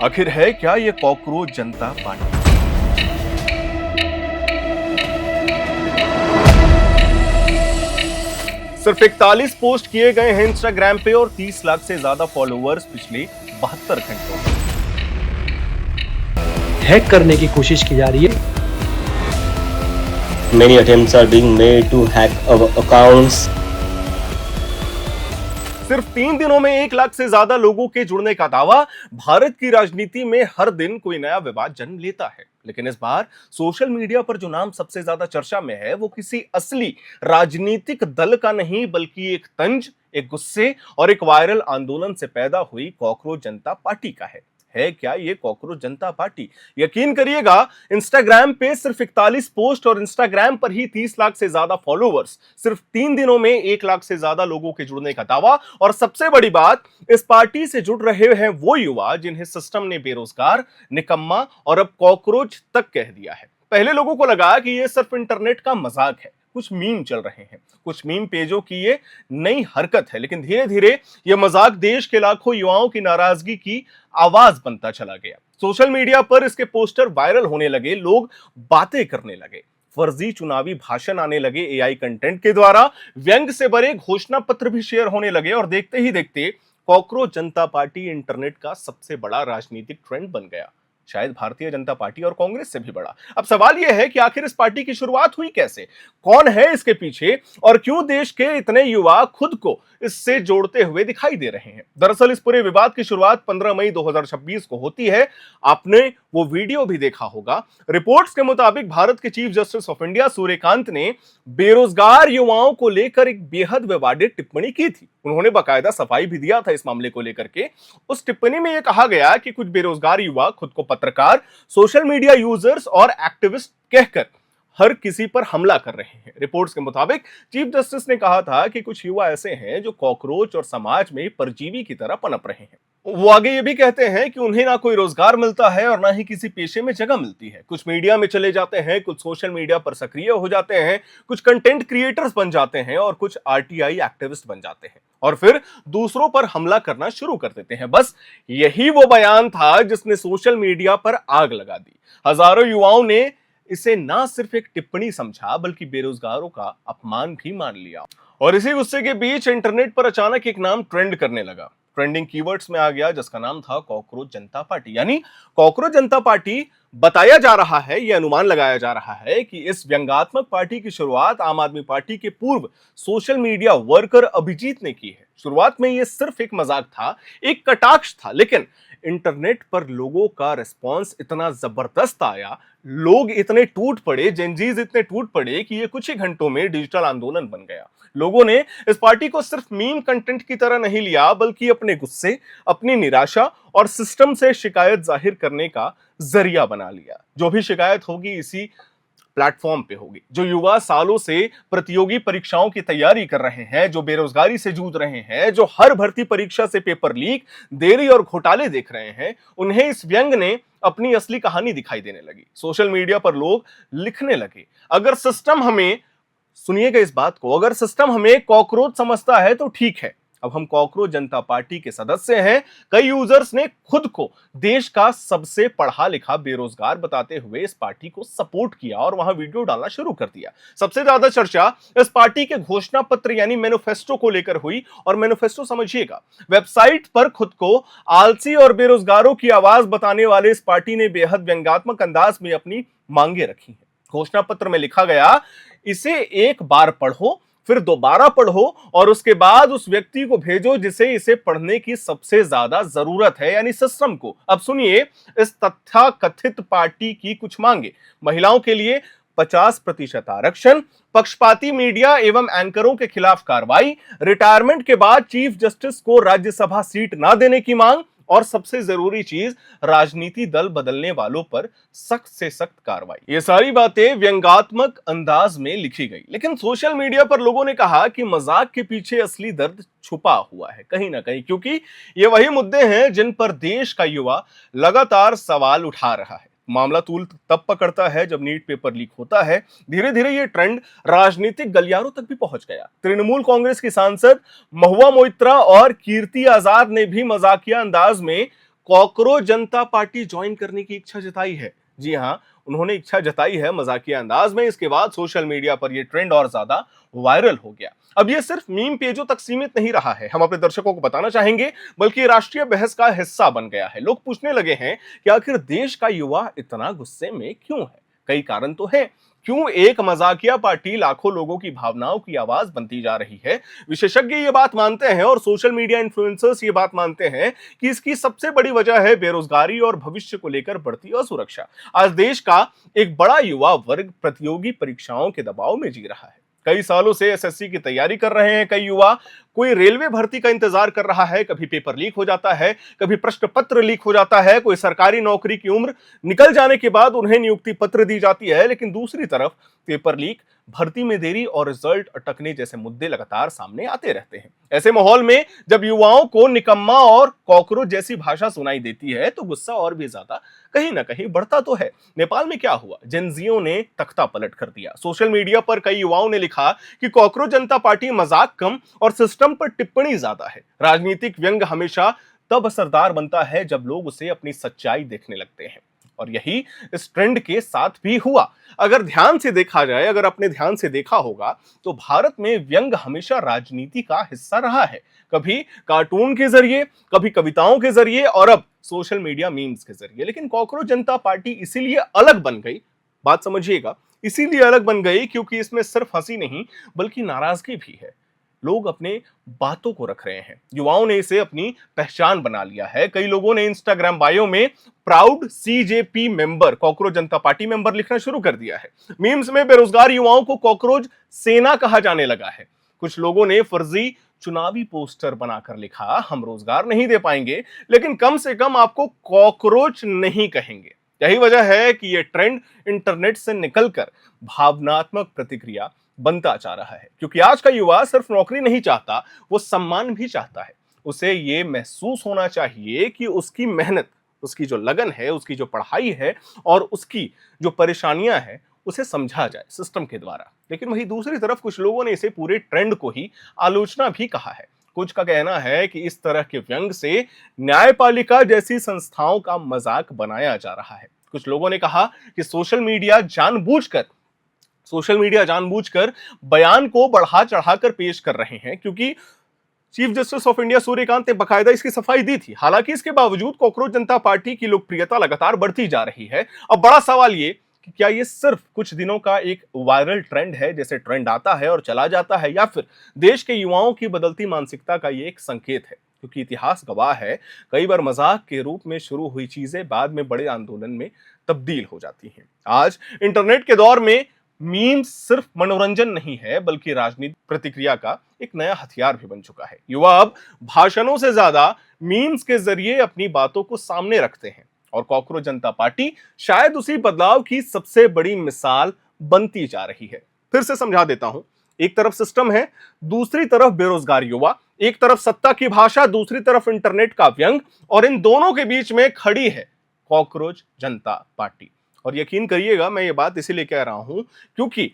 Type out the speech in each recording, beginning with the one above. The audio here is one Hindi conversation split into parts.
आखिर है क्या ये कॉकरोच जनता पार्टी? सिर्फ 41 पोस्ट किए गए हैं इंस्टाग्राम पे और 30 लाख से ज्यादा फॉलोअर्स पिछले 72 घंटों में। हैक करने की कोशिश की जा रही है। Many attempts are being made to hack our accounts. सिर्फ 3 दिनों में 1 लाख से ज्यादा लोगों के जुड़ने का दावा। भारत की राजनीति में हर दिन कोई नया विवाद जन्म लेता है, लेकिन इस बार सोशल मीडिया पर जो नाम सबसे ज्यादा चर्चा में है वो किसी असली राजनीतिक दल का नहीं, बल्कि एक तंज, एक गुस्से और एक वायरल आंदोलन से पैदा हुई कॉकरोच जनता पार्टी का है। क्या ये कॉकरोच जनता पार्टी? यकीन करिएगा, इंस्टाग्राम पे सिर्फ 41 पोस्ट और इंस्टाग्राम पर ही 30 लाख से ज्यादा फॉलोअर्स, सिर्फ 3 दिनों में 1 लाख से ज्यादा लोगों के जुड़ने का दावा। और सबसे बड़ी बात, इस पार्टी से जुड़ रहे हैं वो युवा जिन्हें सिस्टम ने बेरोजगार, निकम्मा और अब कॉकरोच तक कह दिया है। पहले लोगों को लगा कि ये सिर्फ इंटरनेट का मजाक है, कुछ मीम चल रहे हैं, कुछ मीम पेजों की ये नई हरकत है, लेकिन धीरे धीरे ये मजाक देश के लाखों युवाओं की नाराजगी की आवाज बनता चला गया। सोशल मीडिया पर इसके पोस्टर वायरल होने लगे, लोग बातें करने लगे, फर्जी चुनावी भाषण आने लगे, एआई कंटेंट के द्वारा व्यंग से भरे घोषणा पत्र भी शेयर होने लगे और देखते ही देखते कॉकरोच जनता पार्टी इंटरनेट का सबसे बड़ा राजनीतिक ट्रेंड बन गया, शायद भारतीय जनता पार्टी और कांग्रेस से भी बड़ा। अब सवाल यह है कि आखिर इस पार्टी की शुरुआत हुई कैसे, कौन है इसके पीछे और क्यों देश के इतने युवा खुद को इससे जोड़ते हुए दिखाई दे रहे हैं। दरअसल इस पूरे विवाद की शुरुआत 15 मई 2026 को होती है। आपने वो वीडियो भी देखा होगा। रिपोर्ट्स के मुताबिक भारत के chief justice of India Suryakant ने बेरोजगार युवाओं को लेकर एक बेहद विवादित टिप्पणी की थी। उन्होंने बाकायदा सफाई भी दिया था इस मामले को लेकर के। उस टिप्पणी में यह कहा गया कि कुछ बेरोजगार युवा खुद को पत्रकार, सोशल मीडिया यूजर्स और एक्टिविस्ट कहकर हर किसी पर हमला कर रहे हैं। रिपोर्ट्स के मुताबिक चीफ जस्टिस ने कहा था कि कुछ युवा ऐसे हैं जो कॉकरोच और समाज में परजीवी की तरह पनप रहे हैं। वो आगे ये भी कहते हैं कि उन्हें ना कोई रोजगार मिलता है और ना ही किसी पेशे में जगह मिलती है। कुछ मीडिया में चले जाते हैं, कुछ सोशल मीडिया पर सक्रिय हो जाते हैं, कुछ कंटेंट क्रिएटर्स बन जाते हैं और कुछ आरटीआई एक्टिविस्ट बन जाते हैं और फिर दूसरों पर हमला करना शुरू कर देते हैं। बस यही वो बयान था जिसने सोशल मीडिया पर आग लगा दी। हजारों युवाओं ने इसे ना सिर्फ एक टिप्पणी समझा, बल्कि बेरोजगारों का अपमान भी मान लिया। और इसी गुस्से के बीच इंटरनेट पर अचानक एक नाम ट्रेंड करने लगा, ट्रेंडिंग कीवर्ड्स में आ गया, जिसका नाम था कॉकरोच जनता पार्टी। यानी कॉकरोच जनता पार्टी, बताया जा रहा है, यह अनुमान लगाया जा रहा है कि इस व्यंग्यात्मक पार्टी की शुरुआत आम आदमी पार्टी के पूर्व सोशल मीडिया वर्कर अभिजीत ने की है। शुरुआत में यह सिर्फ एक मजाक था, एक कटाक्ष था, लेकिन इंटरनेट पर लोगों का रिस्पांस इतना जबरदस्त आया, लोग इतने टूट पड़े, जेनजीज इतने टूट पड़े कि ये कुछ ही घंटों में डिजिटल आंदोलन बन गया। लोगों ने इस पार्टी को सिर्फ मीम कंटेंट की तरह नहीं लिया, बल्कि अपने गुस्से, अपनी निराशा और सिस्टम से शिकायत जाहिर करने का जरिया बना लिया। जो भी शिकायत होगी इसी प्लेटफॉर्म पे होगी। जो युवा सालों से प्रतियोगी परीक्षाओं की तैयारी कर रहे हैं, जो बेरोजगारी से जूझ रहे हैं, जो हर भर्ती परीक्षा से पेपर लीक, देरी और घोटाले देख रहे हैं, उन्हें इस व्यंग ने अपनी असली कहानी दिखाई देने लगी। सोशल मीडिया पर लोग लिखने लगे, अगर सिस्टम हमें, सुनिएगा इस बात को, अगर सिस्टम हमें कॉकरोच समझता है तो ठीक है, अब हम कॉकरोच जनता पार्टी के सदस्य हैं। कई यूजर्स ने खुद को देश का सबसे पढ़ा लिखा बेरोजगार बताते हुए इस पार्टी को सपोर्ट किया और वहां वीडियो डालना शुरू कर दिया। सबसे ज्यादा चर्चा इस पार्टी के घोषणा पत्र यानी मैनिफेस्टो को लेकर हुई। और मैनिफेस्टो समझिएगा, वेबसाइट पर खुद को आलसी और बेरोजगारों की आवाज बताने वाले इस पार्टी ने बेहद व्यंग्यात्मक अंदाज में अपनी मांगे रखी हैं। घोषणा पत्र में लिखा गया, इसे एक बार पढ़ो, फिर दोबारा पढ़ो और उसके बाद उस व्यक्ति को भेजो जिसे इसे पढ़ने की सबसे ज्यादा जरूरत है, यानी सिस्टम को। अब सुनिए इस तथाकथित पार्टी की कुछ मांगे। महिलाओं के लिए 50% आरक्षण, पक्षपाती मीडिया एवं एंकरों के खिलाफ कार्रवाई, रिटायरमेंट के बाद चीफ जस्टिस को राज्यसभा सीट ना देने की मांग और सबसे जरूरी चीज, राजनीति दल बदलने वालों पर सख्त से सख्त कार्रवाई। ये सारी बातें व्यंग्यात्मक अंदाज में लिखी गई, लेकिन सोशल मीडिया पर लोगों ने कहा कि मजाक के पीछे असली दर्द छुपा हुआ है कहीं ना कहीं, क्योंकि ये वही मुद्दे हैं जिन पर देश का युवा लगातार सवाल उठा रहा है। मामला तूल तब पकड़ता है जब नीट पेपर लीक होता है। धीरे धीरे ये ट्रेंड राजनीतिक गलियारों तक भी पहुंच गया। तृणमूल कांग्रेस की सांसद महुआ मोइत्रा और कीर्ति आजाद ने भी मजाकिया अंदाज में कॉकरोच जनता पार्टी ज्वाइन करने की इच्छा जताई है। जी हां, उन्होंने इच्छा जताई है मजाकिया अंदाज में। इसके बाद सोशल मीडिया पर यह ट्रेंड और ज्यादा वायरल हो गया। अब यह सिर्फ मीम पेजों तक सीमित नहीं रहा है, हम अपने दर्शकों को बताना चाहेंगे, बल्कि राष्ट्रीय बहस का हिस्सा बन गया है। लोग पूछने लगे हैं कि आखिर देश का युवा इतना गुस्से में क्यों है। कई कारण तो हैं। क्यों एक मजाकिया पार्टी लाखों लोगों की भावनाओं की आवाज बनती जा रही है। विशेषज्ञ ये बात मानते हैं और सोशल मीडिया इन्फ्लुएंसर्स ये बात मानते हैं कि इसकी सबसे बड़ी वजह है बेरोजगारी और भविष्य को लेकर बढ़ती असुरक्षा। आज देश का एक बड़ा युवा वर्ग प्रतियोगी परीक्षाओं के दबाव में जी रहा है। कई सालों से एसएससी की तैयारी कर रहे हैं कई युवा। कोई रेलवे भर्ती का इंतजार कर रहा है, कभी पेपर लीक हो जाता है, कभी प्रश्न पत्र लीक हो जाता है, कोई सरकारी नौकरी की उम्र निकल जाने के बाद उन्हें नियुक्ति पत्र दी जाती है। लेकिन दूसरी तरफ पेपर लीक, भर्ती में देरी और रिजल्ट अटकने जैसे मुद्दे लगातार सामने आते रहते हैं। ऐसे माहौल में जब युवाओं को निकम्मा और कॉकरोच जैसी भाषा सुनाई देती है तो गुस्सा और भी ज्यादा कहीं ना कहीं बढ़ता तो है। नेपाल में क्या हुआ, जेनजियों ने तख्ता पलट कर दिया। सोशल मीडिया पर कई युवाओं ने लिखा कि कॉकरोच जनता पार्टी मजाक कम और सिस्टम पर टिप्पणी ज्यादा है। राजनीतिक व्यंग हमेशा तब असरदार बनता है जब लोग उसे अपनी सच्चाई देखने लगते हैं, और यही इस ट्रेंड के साथ भी हुआ। अगर ध्यान से देखा जाए, अगर आपने ध्यान से देखा होगा तो भारत में व्यंग हमेशा राजनीति का हिस्सा रहा है। कभी कार्टून के जरिए, कभी कविताओं के जरिए और अब सोशल मीडिया मीम्स के जरिए। लेकिन कॉकरोच जनता पार्टी इसीलिए अलग बन गई, बात समझिएगा, इसीलिए अलग बन गई क्योंकि इसमें सिर्फ हंसी नहीं बल्कि नाराजगी भी है। लोग अपने बातों को रख रहे हैं। युवाओं ने इसे अपनी पहचान बना लिया है। कई लोगों ने इंस्टाग्राम बायो में प्राउड सीजेपी मेंबर, कॉकरोच जनता पार्टी मेंबर लिखना शुरू कर दिया है। मीम्स में बेरोजगार युवाओं को कॉकरोच सेना कहा जाने लगा है। कुछ लोगों ने फर्जी चुनावी पोस्टर बनाकर लिखा, हम रोजगार नहीं दे पाएंगे लेकिन कम से कम आपको कॉकरोच नहीं कहेंगे। यही वजह है कि यह ट्रेंड इंटरनेट से निकलकर भावनात्मक प्रतिक्रिया बनता जा रहा है। क्योंकि आज का युवा सिर्फ नौकरी नहीं चाहता, वो सम्मान भी चाहता है। उसे ये महसूस होना चाहिए कि उसकी मेहनत, उसकी जो लगन है, उसकी जो पढ़ाई है और उसकी जो परेशानियां हैं उसे समझा जाए सिस्टम के द्वारा। लेकिन वही दूसरी तरफ कुछ लोगों ने इसे पूरे ट्रेंड को ही आलोचना भी कहा है। कुछ का कहना है कि इस तरह के व्यंग से न्यायपालिका जैसी संस्थाओं का मजाक बनाया जा रहा है। कुछ लोगों ने कहा कि सोशल मीडिया जानबूझकर बयान को बढ़ा चढ़ाकर पेश कर रहे हैं, क्योंकि chief justice of India Suryakant ने बकायदा इसकी सफाई दी थी। हालांकि इसके बावजूद कॉकरोच जनता पार्टी की लोकप्रियता लगातार बढ़ती जा रही है। अब बड़ा सवाल ये कि क्या ये सिर्फ कुछ दिनों का एक वायरल ट्रेंड है, जैसे ट्रेंड आता है और चला जाता है, या फिर देश के युवाओं की बदलती मानसिकता का ये एक संकेत है। क्योंकि इतिहास गवाह है, कई बार मजाक के रूप में शुरू हुई चीजें बाद में बड़े आंदोलन में तब्दील हो जाती हैं। आज इंटरनेट के दौर में मीम्स सिर्फ मनोरंजन नहीं है बल्कि राजनीतिक प्रतिक्रिया का एक नया हथियार भी बन चुका है। युवा अब भाषणों से ज्यादा मीम्स के जरिए अपनी बातों को सामने रखते हैं और कॉकरोच जनता पार्टी शायद उसी बदलाव की सबसे बड़ी मिसाल बनती जा रही है। फिर से समझा देता हूं, एक तरफ सिस्टम है, दूसरी तरफ बेरोजगार युवा, एक तरफ सत्ता की भाषा, दूसरी तरफ इंटरनेट का व्यंग, और इन दोनों के बीच में खड़ी है कॉकरोच जनता पार्टी। और यकीन करिएगा, मैं ये बात इसीलिए कह रहा हूं क्योंकि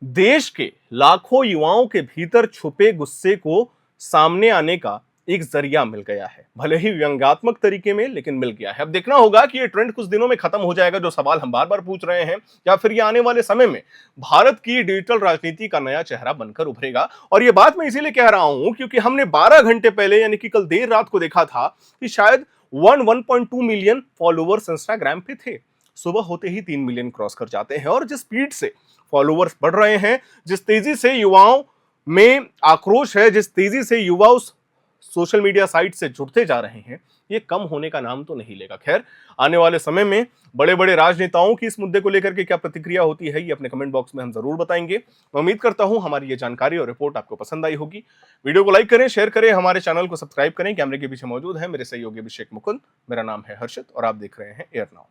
देश के लाखों युवाओं के भीतर छुपे गुस्से को सामने आने का एक जरिया मिल गया है, भले ही व्यंग्यात्मक तरीके में, लेकिन मिल गया है। अब देखना होगा कि ये ट्रेंड कुछ दिनों में खत्म हो जाएगा, जो सवाल हम बार बार पूछ रहे हैं, या फिर ये आने वाले समय में भारत की डिजिटल राजनीति का नया चेहरा बनकर उभरेगा। और ये बात मैं इसीलिए कह रहा हूं क्योंकि हमने 12 घंटे पहले, यानी कि कल देर रात को देखा था कि शायद 1.2 मिलियन फॉलोअर्स इंस्टाग्राम पे थे। सुबह होते ही 3 मिलियन क्रॉस कर जाते हैं, और जिस स्पीड से फॉलोअर्स बढ़ रहे हैं, जिस तेजी से युवाओं में आक्रोश है, जिस तेजी से युवा उस सोशल मीडिया साइट से जुड़ते जा रहे हैं, ये कम होने का नाम तो नहीं लेगा। खैर, आने वाले समय में बड़े बड़े राजनेताओं की इस मुद्दे को लेकर के क्या प्रतिक्रिया होती है, ये अपने कमेंट बॉक्स में हम जरूर बताएंगे। मैं उम्मीद करता हूं हमारी ये जानकारी और रिपोर्ट आपको पसंद आई होगी। वीडियो को लाइक करें, शेयर करें, हमारे चैनल को सब्सक्राइब करें। कैमरे के पीछे मौजूद है मेरे सहयोगी अभिषेक मुकुंद। मेरा नाम है हर्षित और आप देख रहे हैं एयर नाउ।